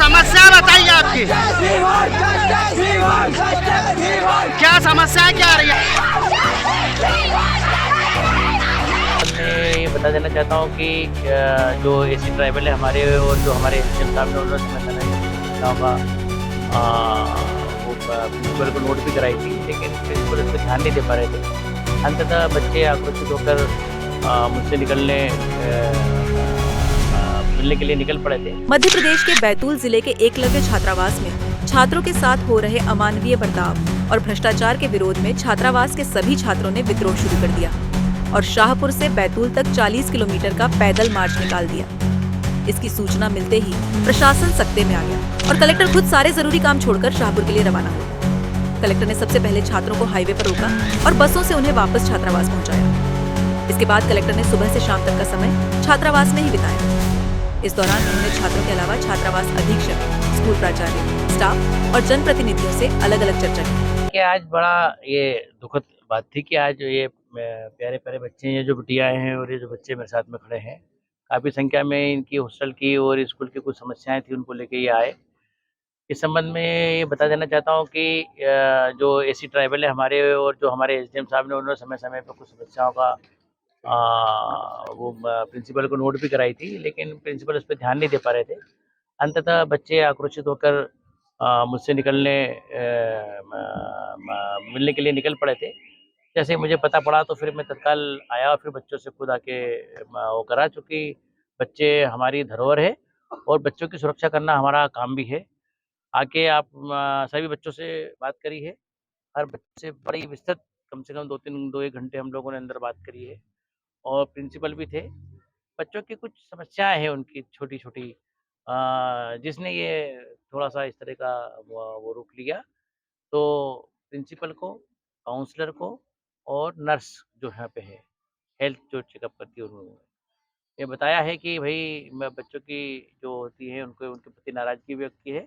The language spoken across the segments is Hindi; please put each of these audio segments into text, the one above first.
समस्या बताइए आपकी, क्या समस्या है, क्या आ रही है? मैं ये बता देना चाहता हूँ कि जो एसी ट्राइबल है हमारे और जो हमारे एसडीएम साहब ने उन्होंने होगा वो प्रिंसिपल को नोट भी कराई थी, लेकिन प्रिंसिपल उस पर ध्यान नहीं दे पा रहे थे। अंततः बच्चे आक्रोशित होकर मुझसे मिलने के लिए निकल पड़े थे। मध्य प्रदेश के बैतूल जिले के एकलव्य छात्रावास में छात्रों के साथ हो रहे अमानवीय बर्ताव और भ्रष्टाचार के विरोध में छात्रावास के सभी छात्रों ने विद्रोह शुरू कर दिया और शाहपुर से बैतूल तक 40 किलोमीटर का पैदल मार्च निकाल दिया। इसकी सूचना मिलते ही प्रशासन सख्ते में आ गया और कलेक्टर खुद सारे जरूरी काम छोड़कर शाहपुर के लिए रवाना हुए। कलेक्टर ने सबसे पहले छात्रों को हाईवे पर रोका और बसों से उन्हें वापस छात्रावास पहुंचाया। इसके बाद कलेक्टर ने सुबह से शाम तक का समय छात्रावास में ही बिताया। इस दौरान उन्होंने छात्रों के अलावा छात्रावास अधीक्षक, स्कूल प्राचार्य, स्टाफ और जनप्रतिनिधियों से अलग अलग चर्चा की। आज बड़ा ये दुखद बात थी कि आज ये प्यारे प्यारे बच्चे हैं, जो बिटिया हैं और ये जो बच्चे मेरे साथ में खड़े हैं, काफ़ी संख्या में इनकी हॉस्टल की और स्कूल की कुछ समस्याएं थी, उनको लेके ये आए। इस संबंध में ये बता देना चाहता हूँ कि जो एसी ट्राइबल है हमारे और जो हमारे एसडीएम साहब ने उन्होंने समय समय पर कुछ समस्याओं का वो प्रिंसिपल को नोट भी कराई थी, लेकिन प्रिंसिपल उस पर ध्यान नहीं दे पा रहे थे। अंततः बच्चे आक्रोशित होकर मुझसे मिलने के लिए निकल पड़े थे। जैसे मुझे पता पड़ा तो फिर मैं तत्काल आया और फिर बच्चों से खुद आके वो करा, चूँकि बच्चे हमारी धरोहर है और बच्चों की सुरक्षा करना हमारा काम भी है। आके आप सभी बच्चों से बात करी है, हर बच्चे से बड़ी विस्तृत कम से कम 2-1 घंटे हम लोगों ने अंदर बात करी है और प्रिंसिपल भी थे। बच्चों की कुछ समस्याएं हैं उनकी छोटी-छोटी, जिसने ये थोड़ा-सा इस तरह का वो रुख लिया। तो प्रिंसिपल को, काउंसलर को और नर्स जो यहाँ पे है, हेल्थ जो चेकअप करती है, उन्होंने ये बताया है कि भई मैं बच्चों की जो होती है उनको उनके प्रति नाराज़गी व्यक्त की है।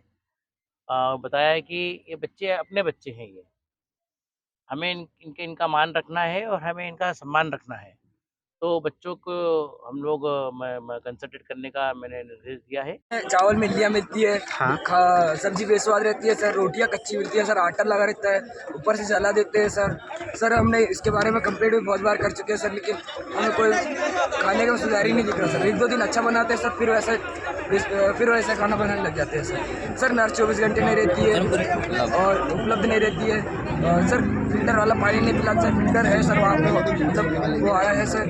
बताया है कि ये बच्चे अपने बच्चे हैं ये, हमें इनका मान रखना है और हमें इनका सम्मान रखना है। तो बच्चों को हम लोग कंसल्टेट करने का मैंने निर्देश दिया है। चावल में इल्लियाँ मिलती है, सब्जी बेस्वाद रहती है सर, रोटियां कच्ची मिलती है सर, आटा लगा रहता है, ऊपर से जला देते हैं सर। हमने इसके बारे में कंप्लेंट भी बहुत बार कर चुके हैं सर, लेकिन हमें कोई खाने का सुधार ही नहीं दिख रहा सर। 1-2 दिन अच्छा बनाते हैं सर, फिर वैसे खाना बनाने लग जाते हैं सर। नर्स 24 घंटे नहीं रहती है और उपलब्ध नहीं रहती है सर। फिल्टर वाला पानी नहीं पिलाते सर, फिल्टर है सर वहाँ पे, मतलब वो आया है सर।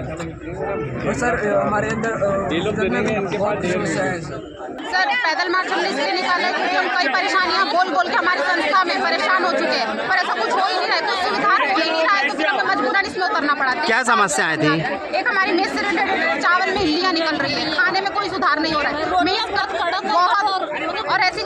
और सर हमारे अंदर बहुत समस्या है सर। पैदल मार्च हमने इसलिए निकाला है क्योंकि हम कई परेशानियां बोल के हमारी संस्था में परेशान हो चुके हैं, पर ऐसा कुछ हो ही नहीं रहा है, कुछ सुधार हो ही नहीं रहा है, तो फिर हमें मजबूरन इसमें उतरना पड़ा। क्या समस्याएं थी? एक हमारी मेस से रिलेटेड चावल में इल्लियाँ निकल रही है, खाने में कोई सुधार नहीं हो रहा है, मेस बहुत और ऐसी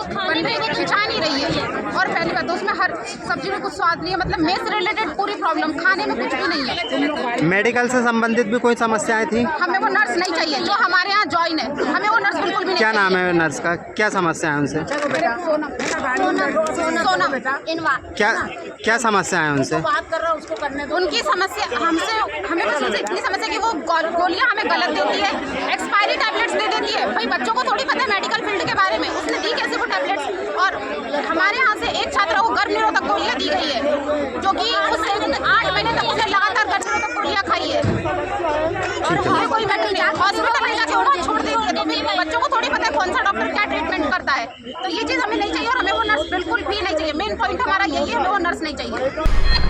खिंचा नहीं रही है। और पहली बात तो उसमें हर सब्जी में कुछ स्वाद नहीं है, मतलब मेस से रिलेटेड पूरी प्रॉब्लम, खाने में कुछ भी नहीं है। मेडिकल से संबंधित भी कोई समस्याएं थी? हमें वो नर्स नहीं चाहिए जो हमारे यहाँ ज्वाइन है, हमें वो नर्स बिल्कुल भी नहीं। क्या नाम है नर्स का? क्या समस्या है उनसे? सोना बेटा क्या समस्या है उनसे? बात कर रहा हूँ उसको करने दो। उनकी समस्या हमें बस उनसे इतनी समस्या कि वो गोलियां हमें गलत देती है, एक्सपायरी टैबलेट्स दे देती है। भाई बच्चों को थोड़ी पता है मेडिकल फील्ड के बारे में, उसने दी कैसे वो टैबलेट्स। और हमारे यहाँ से एक छात्रा को गर्भ निरोधक गोलियां दी गई है, जो कि उससे 8 महीने तक उसने लगातार गर्भ निरोधक गोलियां खाई है और कोई मैटर नहीं। हॉस्पिटल में जाके वहाँ छोड़ देती है, तो फिर बच्चों को थोड़ी पता है कौन सा डॉक्टर क्या ट्रीटमेंट करता है। तो ये चीज़ हमें नहीं चाहिए और हमें वो नर्स बिल्कुल भी नहीं चाहिए। मेन पॉइंट हमारा यही है, हमें वो नर्स नहीं चाहिए।